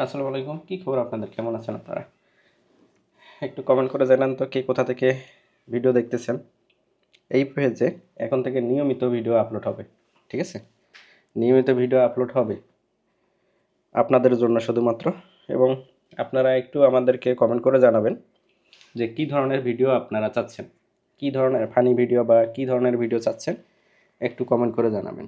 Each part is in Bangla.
আসসালামু আলাইকুম। কি খবর আপনাদের? কেমন আছেন আপনারা? একটু কমেন্ট করে জানান তো কে কোথা থেকে ভিডিও দেখতেছেন। এই পেজে এখন থেকে নিয়মিত ভিডিও আপলোড হবে। ঠিক আছে? নিয়মিত ভিডিও আপলোড হবে আপনাদের জন্য শুধুমাত্র, এবং আপনারা একটু আমাদেরকে কমেন্ট করে জানাবেন যে কী ধরনের ভিডিও আপনারা চাচ্ছেন। কী ধরনের ফানি ভিডিও বা কী ধরনের ভিডিও চাচ্ছেন একটু কমেন্ট করে জানাবেন।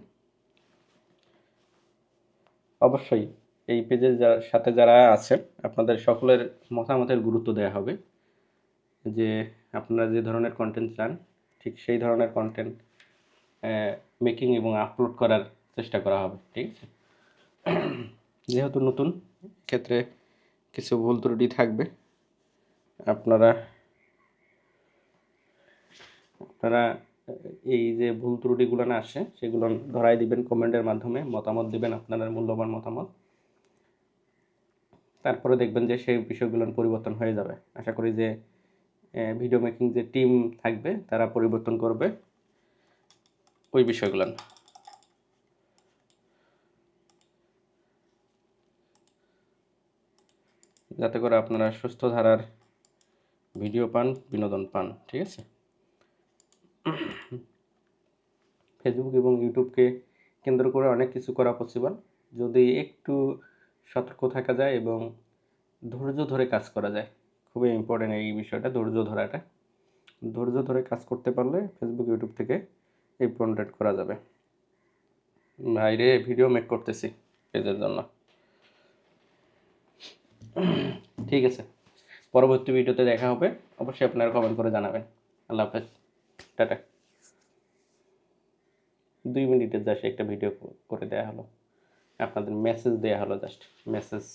অবশ্যই এই পেজের সাথে যারা আছেন আপনাদের সকলের মতামতের গুরুত্ব দেওয়া হবে। যে আপনারা যে ধরনের কন্টেন্ট চান ঠিক সেই ধরনের কন্টেন্ট মেকিং এবং আপলোড করার চেষ্টা করা হবে। ঠিক আছে? যেহেতু নতুন, ক্ষেত্রে কিছু ভুল ত্রুটি থাকবে। আপনারা আপনারা এই যে ভুল ত্রুটিগুলো না আসে সেগুলো ধরাই দিবেন কমেন্টের মাধ্যমে, মতামত দিবেন আপনাদের মূল্যবান মতামত। তারপরে দেখবেন যে সেই বিষয়গুলো পরিবর্তন হয়ে যাবে। আশা করি যে ভিডিও মেকিং যে টিম থাকবে তারা পরিবর্তন করবে ওই বিষয়গুলো, যাতে করে আপনারা সুস্থ ধারার ভিডিও পান, বিনোদন পান। ঠিক আছে? ফেসবুক এবং ইউটিউবকে কেন্দ্র করে অনেক কিছু করা পসিবল, যদি একটু সতর্ক থাকা যায় এবং ধৈর্য ধরে কাজ করা যায়। খুবই ইম্পর্টেন্ট এই বিষয়টা, ধৈর্য ধরাটা। ধৈর্য ধরে কাজ করতে পারলে ফেসবুক ইউটিউব থেকে এই কন্টেন্ট করা যাবে। বাইরে ভিডিও মেক করতেছি পেজের জন্য। ঠিক আছে, পরবর্তী ভিডিওতে দেখা হবে। অবশ্যই আপনারা কমেন্ট করে জানাবেন। আল্লাহ হাফেজ, টাটা। 2 মিনিটের জাস্ট একটা ভিডিও করে দেওয়া হলো, আপনাদের মেসেজ দেওয়া হলো, জাস্ট মেসেজ।